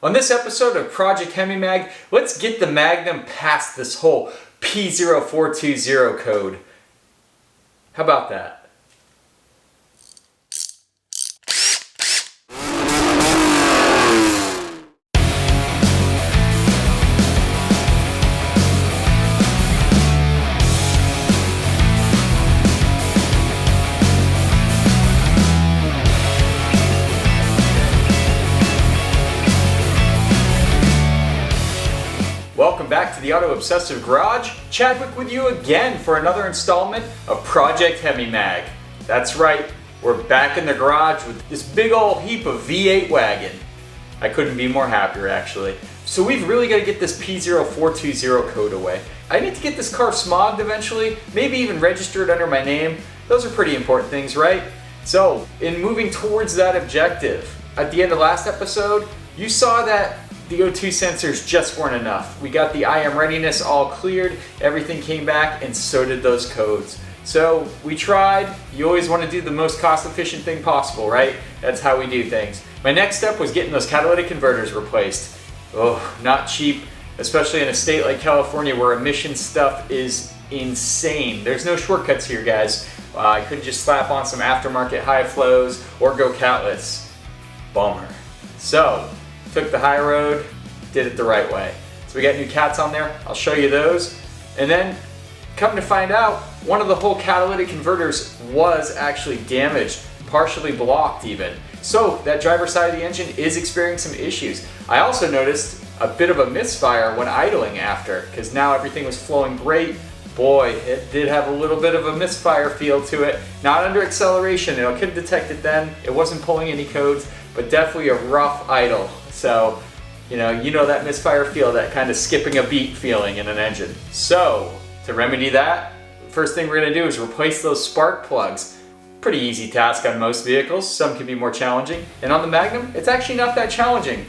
On this episode of Project Hemi Mag, let's get the Magnum past this whole P0420 code. How about that? Welcome back to the Auto Obsessive Garage. Chadwick with you again for another installment of Project Hemi Mag. That's right, we're back in the garage with this big old heap of V8 wagon. I couldn't be more happier actually. So we've really got to get this P0420 code away. I need to get this car smogged eventually, maybe even registered under my name. Those are pretty important things, right? So in moving towards that objective, at the end of last episode, you saw that the O2 sensors just weren't enough. We got the IM readiness all cleared, everything came back, and so did those codes. So we tried. You always want to do the most cost efficient thing possible, right? That's how we do things. My next step was getting those catalytic converters replaced. Oh, not cheap, especially in a state like California where emission stuff is insane. There's no shortcuts here, guys. I couldn't just slap on some aftermarket high flows or go catless. Bummer. So, took the high road, did it the right way. So we got new cats on there, I'll show you those. And then, come to find out, one of the whole catalytic converters was actually damaged, partially blocked even. So that driver's side of the engine is experiencing some issues. I also noticed a bit of a misfire when idling after, because now everything was flowing great. Boy, it did have a little bit of a misfire feel to it. Not under acceleration, I couldn't detect it then. It wasn't pulling any codes, but definitely a rough idle. So, you know that misfire feel, that kind of skipping a beat feeling in an engine. So, to remedy that, first thing we're going to do is replace those spark plugs. Pretty easy task on most vehicles, some can be more challenging. And on the Magnum, it's actually not that challenging.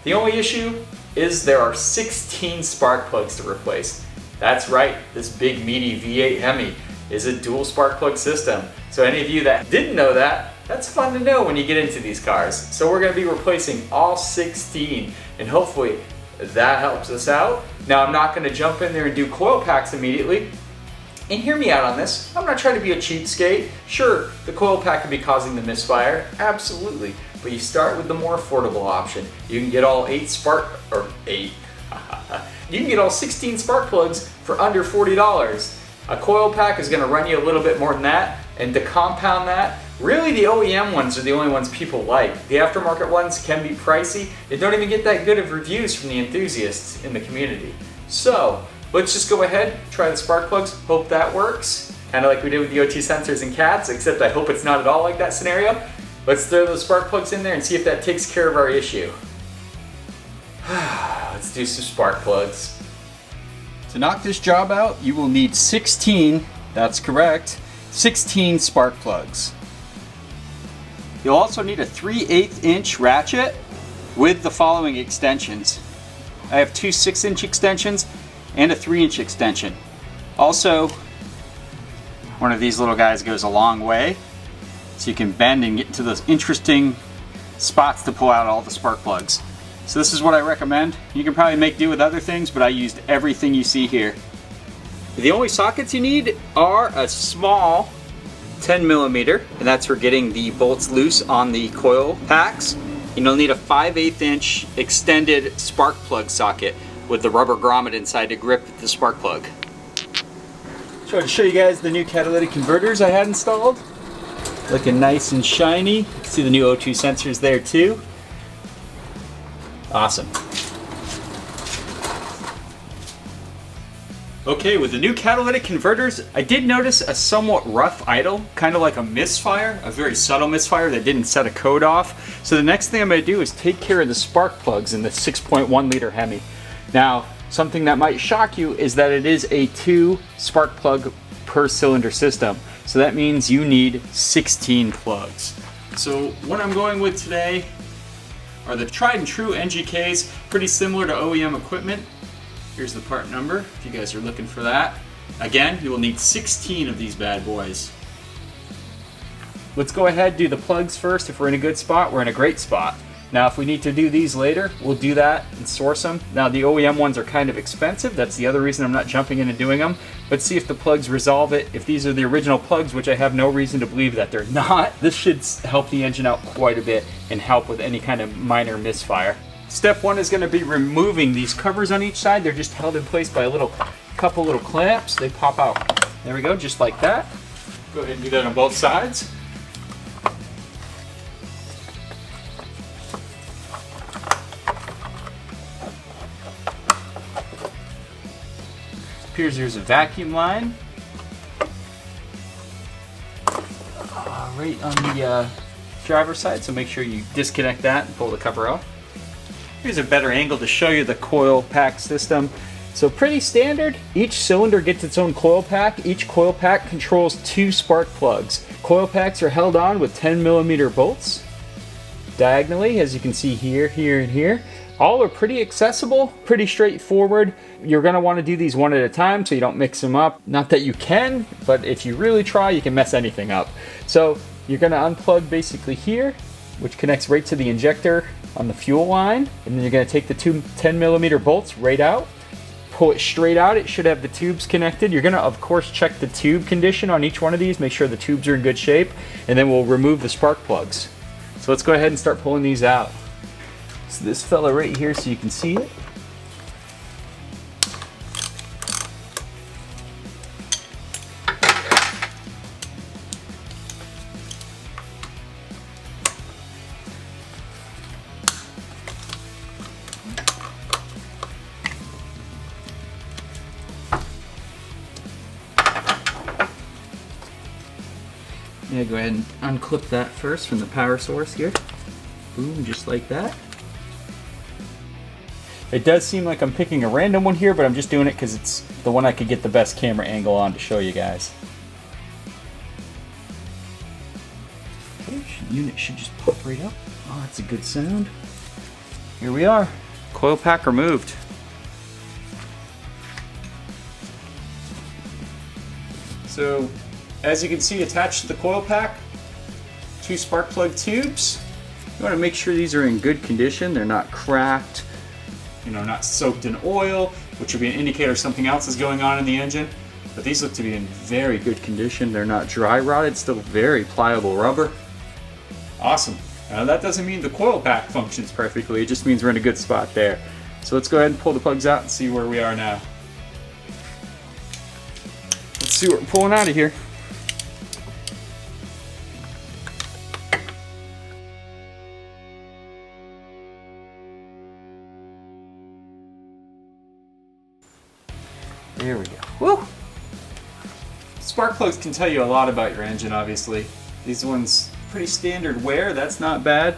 The only issue is there are 16 spark plugs to replace. That's right, this big meaty V8 Hemi is a dual spark plug system. So any of you that didn't know that, that's fun to know when you get into these cars. So we're going to be replacing all 16, and hopefully that helps us out. Now I'm not going to jump in there and do coil packs immediately. And hear me out on this, I'm not trying to be a cheapskate. Sure, the coil pack could be causing the misfire, absolutely. But you start with the more affordable option. You can get all 8 you can get all 16 spark plugs for under $40. A coil pack is going to run you a little bit more than that, and to compound that, really the OEM ones are the only ones people like. The aftermarket ones can be pricey. They don't even get that good of reviews from the enthusiasts in the community. So, let's just go ahead, try the spark plugs, hope that works. Kind of like we did with the O2 sensors and cats, except I hope it's not at all like that scenario. Let's throw those spark plugs in there and see if that takes care of our issue. Let's do some spark plugs. To knock this job out, you will need 16, that's correct, 16 spark plugs. You'll also need a 3/8 inch ratchet with the following extensions. I have two 6-inch extensions and a 3-inch extension. Also, one of these little guys goes a long way, so you can bend and get into those interesting spots to pull out all the spark plugs. So this is what I recommend. You can probably make do with other things, but I used everything you see here. The only sockets you need are a small 10mm, and that's for getting the bolts loose on the coil packs. And you'll need a 5/8 inch extended spark plug socket with the rubber grommet inside to grip the spark plug. So to show you guys the new catalytic converters I had installed. Looking nice and shiny. You can see the new O2 sensors there too. Awesome. Okay, with the new catalytic converters, I did notice a somewhat rough idle, kind of like a misfire, a very subtle misfire that didn't set a code off. So the next thing I'm going to do is take care of the spark plugs in the 6.1 liter Hemi. Now, something that might shock you is that it is a 2 spark plug per cylinder system. So that means you need 16 plugs. So what I'm going with today are the tried and true NGKs, pretty similar to OEM equipment. Here's the part number, if you guys are looking for that. Again, you will need 16 of these bad boys. Let's go ahead and do the plugs first. If we're in a good spot, we're in a great spot. Now if we need to do these later, we'll do that and source them. Now the OEM ones are kind of expensive. That's the other reason I'm not jumping in and doing them. But see if the plugs resolve it. If these are the original plugs, which I have no reason to believe that they're not, this should help the engine out quite a bit and help with any kind of minor misfire. Step one is going to be removing these covers on each side. They're just held in place by a couple little clamps. They pop out. There we go, just like that. Go ahead and do that on both sides. Appears there's a vacuum line right on the driver's side, so make sure you disconnect that and pull the cover off. Here's a better angle to show you the coil pack system. So pretty standard. Each cylinder gets its own coil pack. Each coil pack controls 2 spark plugs. Coil packs are held on with 10mm bolts diagonally, as you can see here, here, and here. All are pretty accessible, pretty straightforward. You're gonna wanna do these one at a time so you don't mix them up. Not that you can, but if you really try, you can mess anything up. So you're gonna unplug basically here, which connects right to the injector on the fuel line. And then you're gonna take the 2 10mm bolts right out, pull it straight out. It should have the tubes connected. You're gonna, of course, check the tube condition on each one of these, make sure the tubes are in good shape, and then we'll remove the spark plugs. So let's go ahead and start pulling these out. So this fella right here, so you can see it. Yeah, go ahead and unclip that first from the power source here. Boom, just like that. It does seem like I'm picking a random one here, but I'm just doing it because it's the one I could get the best camera angle on to show you guys. Okay, unit should just pop right up. Oh, that's a good sound. Here we are. Coil pack removed. So, as you can see, attached to the coil pack, 2 spark plug tubes. You want to make sure these are in good condition. They're not cracked, not soaked in oil, which would be an indicator something else is going on in the engine. But these look to be in very good condition. They're not dry rotted, still very pliable rubber. Awesome. That doesn't mean the coil pack functions perfectly, it just means we're in a good spot there. So let's go ahead and pull the plugs out and see where we are now. Let's see what we're pulling out of here. There we go. Woo! Spark plugs can tell you a lot about your engine, obviously. These ones, pretty standard wear, that's not bad.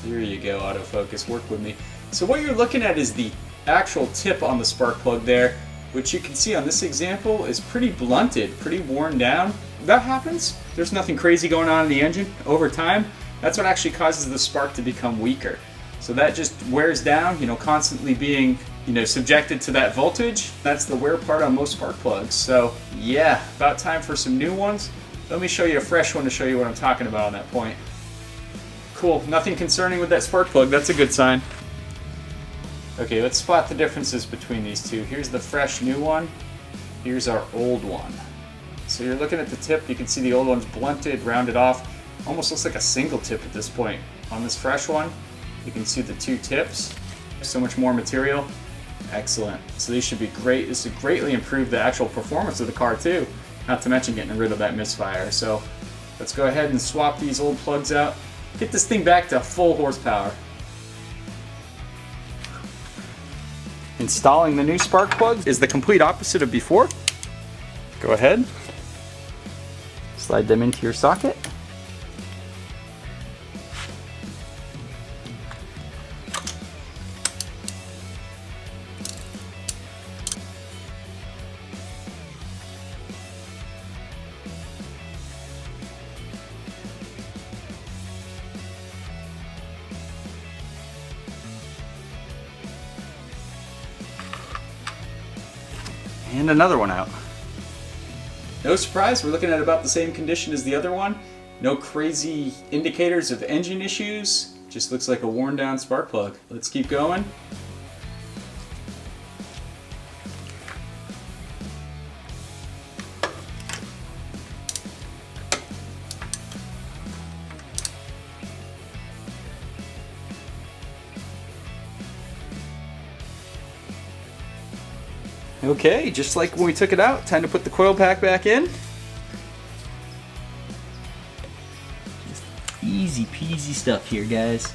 There you go, autofocus, work with me. So what you're looking at is the actual tip on the spark plug there, which you can see on this example is pretty blunted, pretty worn down. That happens. There's nothing crazy going on in the engine. Over time, that's what actually causes the spark to become weaker. So that just wears down, constantly being subjected to that voltage. That's the wear part on most spark plugs. So yeah, about time for some new ones. Let me show you a fresh one to show you what I'm talking about on that point. Cool, nothing concerning with that spark plug, that's a good sign. Okay, let's spot the differences between these two. Here's the fresh new one, here's our old one. So you're looking at the tip, you can see the old one's blunted, rounded off, almost looks like a single tip at this point. On this fresh one, you can see the 2 tips, so much more material. Excellent. So these should be great. This would greatly improve the actual performance of the car too, not to mention getting rid of that misfire. So let's go ahead and swap these old plugs out. Get this thing back to full horsepower. Installing the new spark plugs is the complete opposite of before. Go ahead, slide them into your socket. And another one out. No surprise, we're looking at about the same condition as the other one. No crazy indicators of engine issues, Just looks like a worn down spark plug. Let's keep going. Okay, just like when we took it out, time to put the coil pack back in. Just easy peasy stuff here, guys.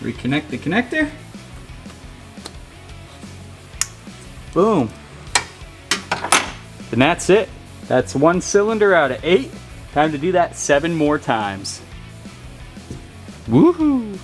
Reconnect the connector. Boom. And that's it. That's 1 cylinder out of 8. Time to do that 7 more times. Woohoo!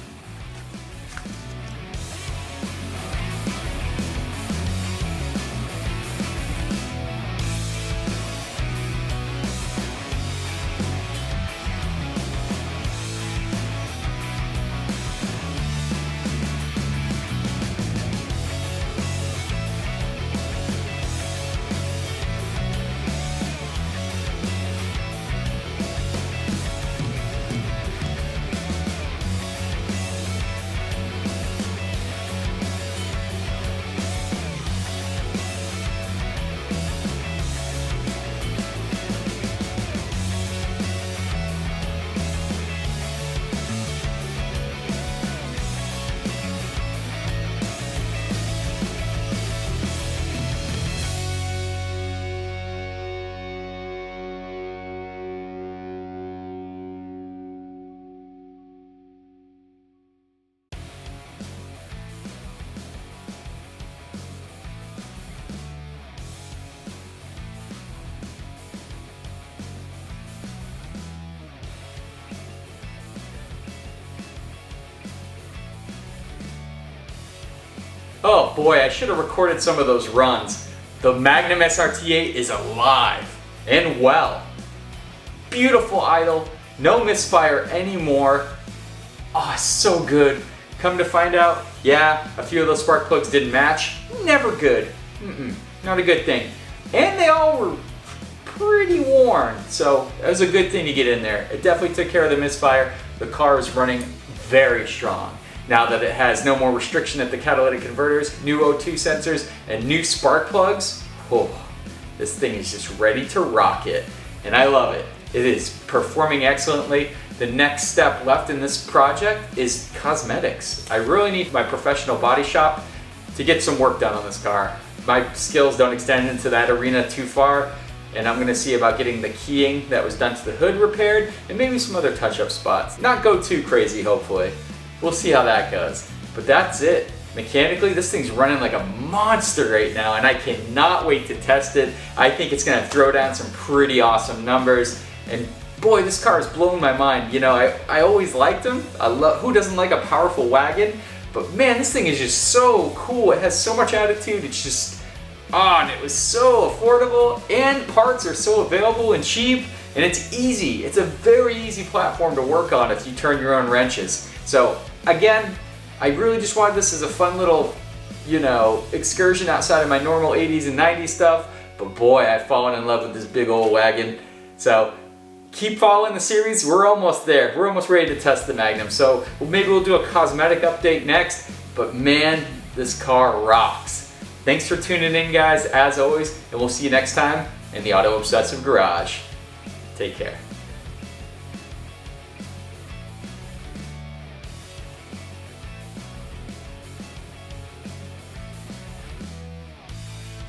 Oh boy, I should have recorded some of those runs. The Magnum SRT8 is alive and well. Beautiful idle, no misfire anymore. Oh, so good. Come to find out, yeah, a few of those spark plugs didn't match. Never good. Not a good thing. And they all were pretty worn, so it was a good thing to get in there. It definitely took care of the misfire. The car is running very strong. Now that it has no more restriction at the catalytic converters, new O2 sensors, and new spark plugs, oh, this thing is just ready to rock it. And I love it. It is performing excellently. The next step left in this project is cosmetics. I really need my professional body shop to get some work done on this car. My skills don't extend into that arena too far, and I'm gonna see about getting the keying that was done to the hood repaired, and maybe some other touch-up spots. Not go too crazy, hopefully. We'll see how that goes. But that's it. Mechanically, this thing's running like a monster right now, and I cannot wait to test it. I think it's gonna throw down some pretty awesome numbers. And boy, this car is blowing my mind. You know, I always liked them. Who doesn't like a powerful wagon? But man, this thing is just so cool. It has so much attitude. It's just on. It was so affordable, and parts are so available and cheap, and it's easy. It's a very easy platform to work on if you turn your own wrenches. So again, I really just wanted this as a fun little, you know, excursion outside of my normal 80s and 90s stuff. But boy, I've fallen in love with this big old wagon. So keep following the series. We're almost there. We're almost ready to test the Magnum. So maybe we'll do a cosmetic update next. But man, this car rocks. Thanks for tuning in, guys, as always. And we'll see you next time in the Auto Obsessive Garage. Take care.